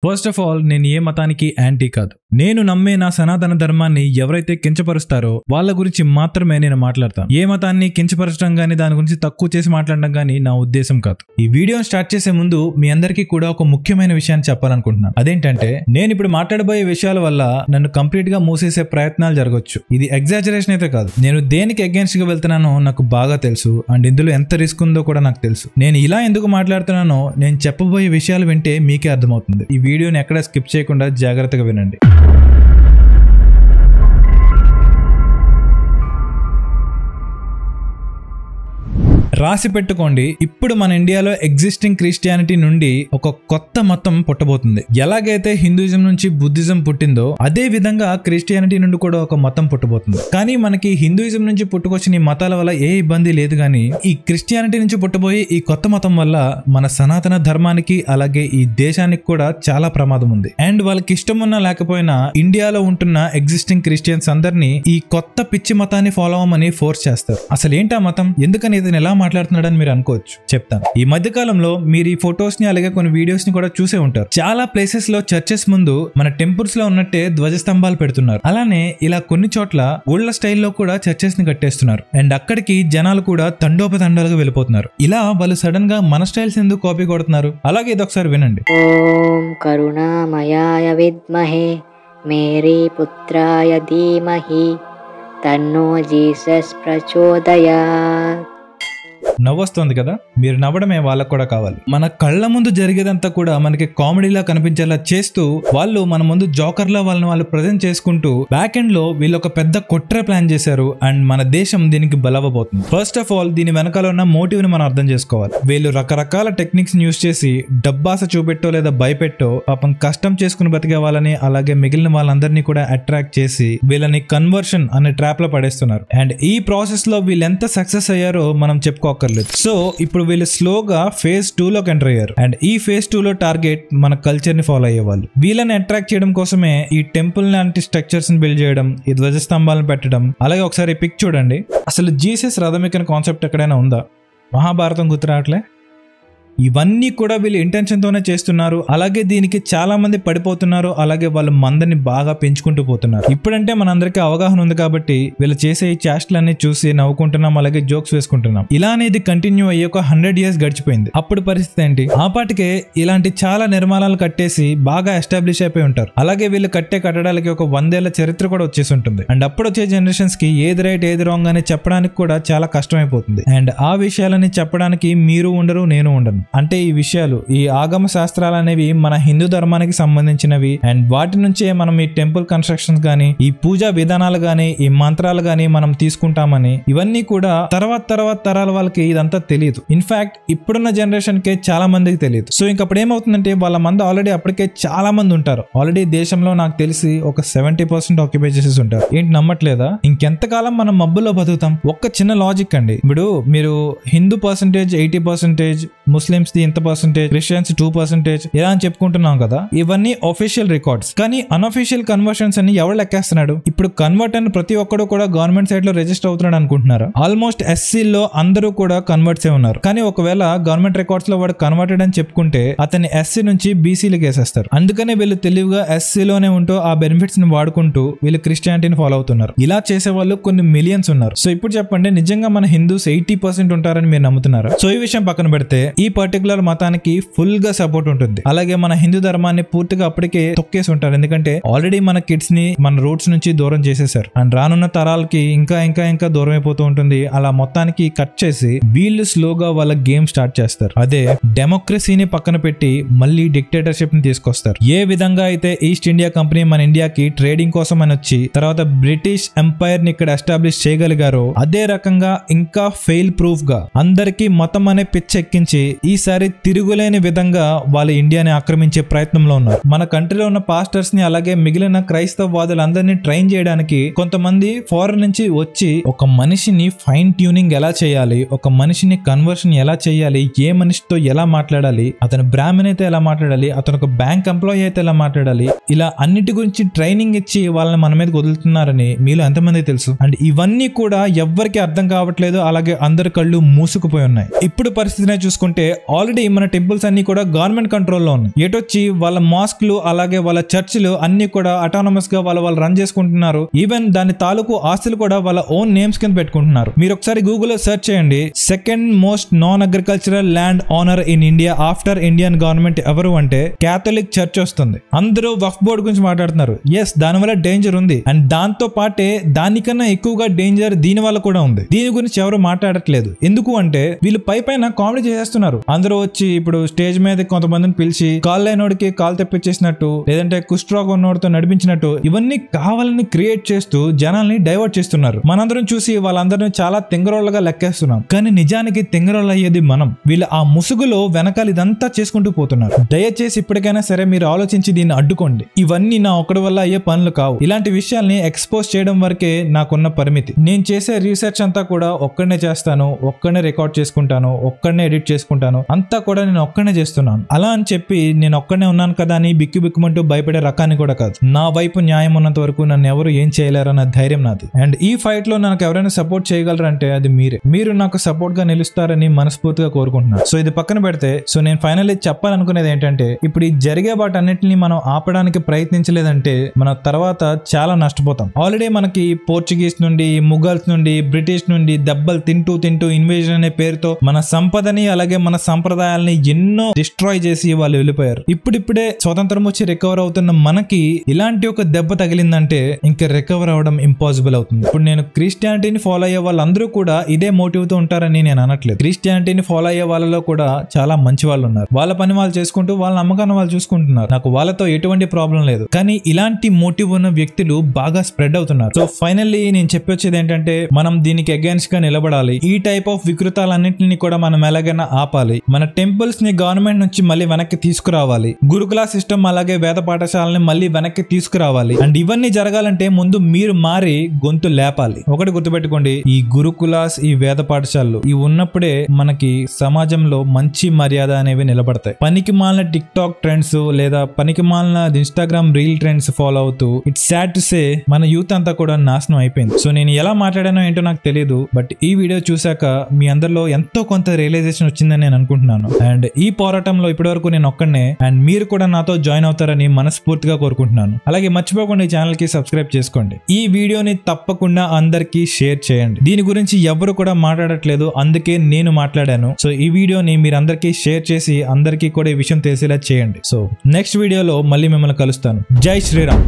First of all నేను ఏ మతానికి anti కాదు. నేను నమ్మే నా సనాతన ధర్మాన్ని ఎవరైతే కించపరుస్తారో వాళ్ళ గురించి మాత్రమే నేను మాట్లాడతాను. ఏ మతాన్ని కించపరచడం గానీ దాని గురించి తక్కువ చేసి మాట్లాడడం గానీ నా ఉద్దేశం కాదు. ఈ వీడియోని స్టార్ట్ చేసే ముందు మీ అందరికీ కూడా ఒక ముఖ్యమైన విషయాన్ని చెప్పాలనుకుంటున్నాను. అదేంటంటే నేను ఇప్పుడు మాట్లాడబోయే విషయాల వల్ల నన్ను కంప్లీట్ గా మూసేసే ప్రయత్నాలు జరగవచ్చు. ఇది ఎగ్జాజరేషన్ అయితే కాదు. నేను దేనికి అగేన్స్ట్ గా వెళ్తున్నానో నాకు బాగా తెలుసు. అండ్ ఇందులో ఎంత రిస్క్ ఉందో కూడా నాకు తెలుసు. నేను ఇలా ఎందుకు మాట్లాడుతున్నానో నేను చెప్పబోయే విషయాలు వింటే మీకే అర్థమవుతుంది. ఈ వీడియోని ఎక్కడ స్కిప్ చేయకుండా జాగ్రత్తగా వినండి. రాసి పెట్టుకోండి, ఇప్పుడు మన ఇండియాలో ఎగ్జిస్టింగ్ క్రిస్టియానిటీ నుండి ఒక కొత్త మతం పుట్టబోతుంది. ఎలాగైతే హిందూయిజం నుంచి బుద్ధిజం పుట్టిందో అదే విధంగా క్రిస్టియానిటీ నుండి కూడా ఒక మతం పుట్టబోతుంది. కానీ మనకి హిందూయిజం నుంచి పుట్టుకొచ్చిన ఈ మతాల వల్ల ఏ ఇబ్బంది లేదు. కానీ ఈ క్రిస్టియానిటీ నుంచి పుట్టబోయే ఈ కొత్త మతం వల్ల మన సనాతన ధర్మానికి అలాగే ఈ దేశానికి కూడా చాలా ప్రమాదం ఉంది. అండ్ వాళ్ళకి ఇష్టం ఉన్నా లేకపోయినా ఇండియాలో ఉంటున్న ఎగ్జిస్టింగ్ క్రిస్టియన్స్ అందరినీ ఈ కొత్త పిచ్చి మతాన్ని ఫాలో అవ్వమని ఫోర్స్ చేస్తారు. అసలు ఏంటి ఆ మతం? ఎందుకని ఇతను ఎలా మాట్లాడుతున్నాడని మీరు అనుకోవచ్చు. చెప్తాను. ఈ మధ్య కాలంలో మీరు ఈ ఫొటోస్ ని అలాగే కొన్ని వీడియోస్ ని కూడా చూసే ఉంటారు. చాలా ప్లేసెస్ లో చర్చెస్ ముందు మన టెంపుల్స్ లో ఉన్నట్టే ధ్వజస్తంభాలు పెడుతున్నారు. అలానే ఇలా కొన్ని చోట్ల ఊళ్ళ స్టైల్లో కూడా చర్చెస్ ని కట్టేస్తున్నారు. అండ్ అక్కడికి జనాలు కూడా తండోపతండాలుగా వెళ్ళిపోతున్నారు. ఇలా వాళ్ళు సడన్ గా మన స్టైల్స్ ఎందుకు కాపీ కొడుతున్నారు? అలాగే ఇది ఒకసారి వినండి. ఓం కరుణామయాయ విద్మహే మేరీ పుత్రాయ ధీమహి తన్నో జీసస్ ప్రచోదయాత్. నవ్వొస్తుంది కదా? మీరు నవ్వడమే వాళ్ళకు కూడా కావాలి. మన కళ్ళ ముందు జరిగేదంతా కూడా మనకి కామెడీలా కనిపించేలా చేస్తూ వాళ్ళు మన ముందు జోకర్లా వాళ్ళు ప్రజెంట్ చేసుకుంటూ బ్యాక్ ఎండ్ లో వీళ్ళు ఒక పెద్ద కుట్ర ప్లాన్ చేశారు. అండ్ మన దేశం దీనికి బలవబోతుంది. ఫస్ట్ ఆఫ్ ఆల్ దీని వెనకాల ఉన్న మోటివ్ ని మనం అర్థం చేసుకోవాలి. వీళ్ళు రకరకాల టెక్నిక్స్ యూస్ చేసి డబ్బాస చూపెట్టో లేదా భయపెట్టో పాపం కష్టం చేసుకుని బతికే వాళ్ళని అలాగే మిగిలిన వాళ్ళందరినీ కూడా అట్రాక్ట్ చేసి వీళ్ళని కన్వర్షన్ అనే ట్రాప్ లో పడేస్తున్నారు. అండ్ ఈ ప్రాసెస్ లో వీళ్ళు ఎంత సక్సెస్ అయ్యారో మనం చెప్పుకోకర్లేదు. సో ఇప్పుడు వీళ్ళు స్లోగా ఫేజ్ 2 లోకి ఎంటర్ అయ్యారు. అండ్ ఈ ఫేజ్ 2 లో టార్గెట్ మన కల్చర్ ని ఫాలో అయ్యే వాళ్ళు. వీళ్ళని అట్రాక్ట్ చేయడం కోసమే ఈ టెంపుల్ లాంటి స్ట్రక్చర్స్ ని బిల్డ్ చేయడం, ఈ ధ్వజస్తంభాలను పెట్టడం. అలాగే ఒకసారి పిక్ చూడండి. అసలు జీసస్ రథం ఎక్కిన కాన్సెప్ట్ ఎక్కడైనా ఉందా? మహాభారతం గుర్తు రావట్లే? ఇవన్నీ కూడా వీళ్ళు ఇంటెన్షన్ తోనే చేస్తున్నారు. అలాగే దీనికి చాలా మంది పడిపోతున్నారు. అలాగే వాళ్ళు మందని బాగా పెంచుకుంటూ పోతున్నారు. ఇప్పుడంటే మనందరికీ అవగాహన ఉంది కాబట్టి వీళ్ళు చేసే ఈ చేష్టలన్నీ చూసి నవ్వుకుంటున్నాం, అలాగే జోక్స్ వేసుకుంటున్నాం. ఇలా అనేది కంటిన్యూ అయ్యి ఒక 100 years గడిచిపోయింది. అప్పుడు పరిస్థితి ఏంటి? ఆ పాటికే ఇలాంటి చాలా నిర్మాణాలు కట్టేసి బాగా ఎస్టాబ్లిష్ అయిపోయి ఉంటారు. అలాగే వీళ్ళు కట్టే కట్టడాలకి ఒక 100 ఏళ్ల చరిత్ర కూడా వచ్చేసి ఉంటుంది. అండ్ అప్పుడు వచ్చే జనరేషన్స్ కి ఏది రైట్ ఏది రాంగ్ అని చెప్పడానికి కూడా చాలా కష్టమైపోతుంది. అండ్ ఆ విషయాలని చెప్పడానికి మీరు ఉండరు, నేను ఉండను. అంటే ఈ విషయాలు, ఈ ఆగమ శాస్త్రాలు అనేవి మన హిందూ ధర్మానికి సంబంధించినవి. అండ్ వాటి నుంచే మనం ఈ టెంపుల్ కన్స్ట్రక్షన్స్ గానీ, ఈ పూజా విధానాలు గానీ, ఈ మంత్రాలు గానీ మనం తీసుకుంటామని ఇవన్నీ కూడా తర్వాత తరాల వాళ్ళకి ఇదంతా తెలియదు. ఇన్ఫాక్ట్ ఇప్పుడున్న జనరేషన్ కే చాలా మందికి తెలియదు. సో ఇంకప్పుడు ఏమవుతుందంటే వాళ్ళ మంది ఆల్రెడీ అప్పటికే చాలా మంది ఉంటారు. ఆల్రెడీ దేశంలో నాకు తెలిసి ఒక 70% ఆక్యుపై చేసేసి ఉంటారు. ఏంటి నమ్మట్లేదా? ఇంకెంతకాలం మనం మబ్బులో బతుకుతాం? ఒక్క చిన్న లాజిక్ అండి. ఇప్పుడు మీరు హిందూ పర్సెంటేజ్ 80%, ముస్లిమ్స్ ఇంత పర్సెంటేజ్, క్రిస్టియన్స్ 2% ఇలా అని చెప్పుకుంటున్నాం కదా. ఇవన్నీ ఆఫీషియల్ రికార్డ్స్. కానీ అన్అఫీషియల్ కన్వర్షన్స్ అని ఎవరు లెక్కేస్తున్నాడు? ఇప్పుడు కన్వర్ట్ అని ప్రతి ఒక్కడు కూడా గవర్నమెంట్ సైట్ లో రిజిస్టర్ అవుతున్నాడు అనుకుంటున్నారా? ఆల్మోస్ట్ ఎస్సీ లో అందరూ కూడా కన్వర్ట్స్ ఉన్నారు. కానీ ఒకవేళ గవర్నమెంట్ రికార్డ్స్ లో వాడు కన్వర్టెడ్ అని చెప్పుకుంటే అతన్ని ఎస్సీ నుంచి బీసీలకు వేసేస్తారు. అందుకనే వీళ్ళు తెలివిగా ఎస్సీలోనే ఉంటూ ఆ బెనిఫిట్స్ ని వాడుకుంటూ వీళ్ళు క్రిస్టియానిటీని ఫాలో అవుతున్నారు. ఇలా చేసే వాళ్ళు కొన్ని మిలియన్స్ ఉన్నారు. సో ఇప్పుడు చెప్పండి, నిజంగా మన హిందూస్ 80% ఉంటారని మీరు నమ్ముతున్నారా? సో ఈ విషయం పక్కన పెడితే ఈ పర్టికులర్ మతానికి ఫుల్ గా సపోర్ట్ ఉంటుంది. అలాగే మన హిందూ ధర్మాన్ని పూర్తిగా అప్పటికే తొక్కేసి ఉంటారు. ఎందుకంటే ఆల్రెడీ మన కిడ్స్ ని మన రూట్స్ నుంచి దూరం చేసేసారు. అండ్ రానున్న తరాలకి ఇంకా దూరం అయిపోతూ ఉంటుంది. అలా మొత్తానికి కట్ చేసి వీళ్ళు స్లోగా వాళ్ళ గేమ్ స్టార్ట్ చేస్తారు. అదే డెమోక్రసీని పక్కన పెట్టి మళ్ళీ డిక్టేటర్షిప్ ని తీసుకొస్తారు. ఏ విధంగా అయితే ఈస్ట్ ఇండియా కంపెనీ మన ఇండియాకి ట్రేడింగ్ కోసం అని వచ్చి తర్వాత బ్రిటిష్ ఎంపైర్ ని ఇక్కడ ఎస్టాబ్లిష్ చేయగలిగారో అదే రకంగా ఇంకా ఫెయిల్ ప్రూఫ్ గా అందరికీ మతం అనే పిచ్చెక్కించి ఈసారి తిరుగులేని విధంగా వాళ్ళు ఇండియాని ఆక్రమించే ప్రయత్నంలో ఉన్నారు. మన కంట్రీలో ఉన్న పాస్టర్స్ ని అలాగే మిగిలిన క్రైస్తవాదులందరినీ ట్రైన్ చేయడానికి కొంతమంది ఫారెన్ నుంచి వచ్చి ఒక మనిషిని ఫైన్ ట్యూనింగ్ ఎలా చేయాలి, ఒక మనిషిని కన్వర్షన్ ఎలా చేయాలి, ఏ మనిషితో ఎలా మాట్లాడాలి, అతను బ్రాహ్మణ్ అయితే ఎలా మాట్లాడాలి, అతను ఒక బ్యాంక్ ఎంప్లాయీ అయితే ఎలా మాట్లాడాలి, ఇలా అన్నిటి గురించి ట్రైనింగ్ ఇచ్చి వాళ్ళని మన మీద వదులుతున్నారని మీలో ఎంతమంది తెలుసు? అండ్ ఇవన్నీ కూడా ఎవ్వరికి అర్థం కావట్లేదు. అలాగే అందరి కళ్ళు మూసుకుపోయి ఉన్నాయి. ఇప్పుడు పరిస్థితినే చూసుకుంటే ఆల్రెడీ మన టెంపుల్స్ అన్ని కూడా గవర్నమెంట్ కంట్రోల్లో ఉన్నాయి. ఎటొచ్చి వాళ్ళ మాస్క్లు అలాగే వాళ్ళ చర్చిలు అన్ని కూడా అటానమస్ గా వాళ్ళు రన్ చేసుకుంటున్నారు. ఈవెన్ దాని తాలూకు ఆస్తులు కూడా వాళ్ళ ఓన్ నేమ్స్ కింద పెట్టుకుంటున్నారు. మీరు ఒకసారి గూగుల్లో సెర్చ్ చేయండి, second most non agricultural land honour in India after Indian government ఎవరు అంటే క్యాథలిక్ చర్చ్ వస్తుంది. అందరూ వక్ఫ్ బోర్డు గురించి మాట్లాడుతున్నారు. ఎస్, దానివల్ల డేంజర్ ఉంది. అండ్ దాంతో పాటే దానికన్నా ఎక్కువగా డేంజర్ దీని వల్ల కూడా ఉంది. దీని గురించి ఎవరు మాట్లాడట్లేదు. ఎందుకు అంటే వీళ్ళు పైన కామెడీ చేసేస్తున్నారు. అందరూ వచ్చి ఇప్పుడు స్టేజ్ మీద కొంతమందిని పిలిచి కాల్ లేనోడికి కాల్ తెప్పించేసినట్టు, లేదంటే కుష్ఠరోగం ఉన్నోడితో నడిపించినట్టు ఇవన్నీ కావాలని క్రియేట్ చేస్తూ జనాల్ని డైవర్ట్ చేస్తున్నారు. మనందరం చూసి వాళ్ళందరినీ చాలా తింగరోళ్ళగా లెక్కేస్తున్నాం. కానీ నిజానికి తింగరోళ్ళు అయ్యేది మనం. వీళ్ళు ఆ ముసుగులో వెనకాల ఇదంతా చేసుకుంటూ పోతున్నారు. దయచేసి ఇప్పటికైనా సరే మీరు ఆలోచించి దీన్ని అడ్డుకోండి. ఇవన్నీ నా ఒక్కడి వల్ల అయ్యే పనులు కావు. ఇలాంటి విషయాల్ని ఎక్స్పోజ్ చేయడం వరకే నాకున్న పరిమితి. నేను చేసే రీసెర్చ్ అంతా కూడా ఒక్కడనే చేస్తాను, ఒక్కడనే రికార్డ్ చేసుకుంటాను, ఒక్కడనే ఎడిట్ చేసుకుంటాను. అంతా కూడా నేను ఒక్కడనే చేస్తున్నాను. అలా అని చెప్పి నేను ఒక్కడనే ఉన్నాను కదా అని బిక్కు బిక్కుమంటూ భయపడే రకాన్ని కూడా కాదు. నా వైపు న్యాయం ఉన్నంత వరకు నన్ను ఎవరు ఏం చేయలేరన్న ధైర్యం నాది. అండ్ ఈ ఫైట్ లో నాకు ఎవరైనా సపోర్ట్ చేయగలరంటే అది మీరే. మీరు నాకు సపోర్ట్ గా నిలుస్తారని మనస్ఫూర్తిగా కోరుకుంటున్నాను. సో ఇది పక్కన పెడితే, సో నేను ఫైనల్లీ చెప్పాలనుకునేది ఏంటంటే, ఇప్పుడు ఈ జరిగే వాటన్నిటిని మనం ఆపడానికి ప్రయత్నించలేదంటే మన తర్వాత చాలా నష్టపోతాం. ఆల్రెడీ మనకి పోర్చుగీస్ నుండి, ముఘల్స్ నుండి, బ్రిటిష్ నుండి దెబ్బలు తింటూ ఇన్వేజన్ అనే పేరుతో మన సంపదని అలాగే మన సంప్రదాయాల్ని ఎన్నో డిస్ట్రాయ్ చేసి వాళ్ళు వెళ్ళిపోయారు. ఇప్పుడిప్పుడే స్వతంత్రం వచ్చి రికవర్ అవుతున్న మనకి ఇలాంటి ఒక దెబ్బ తగిలిందంటే ఇంకా రికవర్ అవడం ఇంపాసిబుల్ అవుతుంది. ఇప్పుడు నేను క్రిస్టియానిటీని ఫాలో అయ్యే వాళ్ళందరూ కూడా ఇదే మోటివ్ తో ఉంటారని నేను అనట్లేదు. క్రిస్టియానిటీని ఫాలో అయ్యే వాళ్ళలో కూడా చాలా మంచి వాళ్ళు ఉన్నారు. వాళ్ళ పని వాళ్ళు చేసుకుంటూ వాళ్ళ నమ్మకాన్ని వాళ్ళు చూసుకుంటున్నారు. నాకు వాళ్ళతో ఎటువంటి ప్రాబ్లం లేదు. కానీ ఇలాంటి మోటివ్ ఉన్న వ్యక్తులు బాగా స్ప్రెడ్ అవుతున్నారు. సో ఫైనల్లీ నేను చెప్పొచ్చేది ఏంటంటే, మనం దీనికి అగైన్స్ గా నిలబడాలి. ఈ టైప్ ఆఫ్ వికృతాలన్నింటినీ కూడా మనం ఎలాగైనా ఆపాలి. మన టెంపుల్స్ ని గవర్నమెంట్ నుంచి మళ్ళీ వెనక్కి తీసుకురావాలి. గురుకుల సిస్టమ్ అలాగే వేద పాఠశాలని మళ్ళీ వెనక్కి తీసుకురావాలి. అండ్ ఇవన్నీ జరగాలంటే ముందు మీరు మారి గొంతు లేపాలి. ఒకటి గుర్తుపెట్టుకోండి, ఈ గురుకులాస్, ఈ వేద పాఠశాలలు ఇవి ఉన్నప్పుడే మనకి సమాజంలో మంచి మర్యాద అనేవి నిలబడతాయి. పనికి మాలిన టిక్ టాక్ ట్రెండ్స్ లేదా పనికి మాలిన ఇన్స్టాగ్రామ్ రీల్ ట్రెండ్స్ ఫాలో అవుతూ ఇట్స్ సాడ్ టు సే మన యూత్ అంతా కూడా నాశనం అయిపోయింది. సో నేను ఎలా మాట్లాడానో ఏంటో నాకు తెలియదు, బట్ ఈ వీడియో చూసాక మీ అందరిలో ఎంతో కొంత రియలైజేషన్ వచ్చిందని నేను అనుకుంటున్నాను. అండ్ ఈ పోరాటంలో ఇప్పటి వరకు నేను ఒక్కనే, అండ్ మీరు కూడా నాతో జాయిన్ అవుతారని మనస్ఫూర్తిగా కోరుకుంటున్నాను. అలాగే మర్చిపోకుండా ఈ ఛానల్ కి సబ్స్క్రైబ్ చేసుకోండి. ఈ వీడియోని తప్పకుండా అందరికీ షేర్ చేయండి. దీని గురించి ఎవరు కూడా మాట్లాడట్లేదు, అందుకే నేను మాట్లాడాను. సో ఈ వీడియోని మీరందరికీ షేర్ చేసి అందరికీ కూడా ఈ విషయం తెలిసేలా చేయండి. సో నెక్స్ట్ వీడియోలో మళ్ళీ మిమ్మల్ని కలుస్తాను. జై శ్రీరామ్.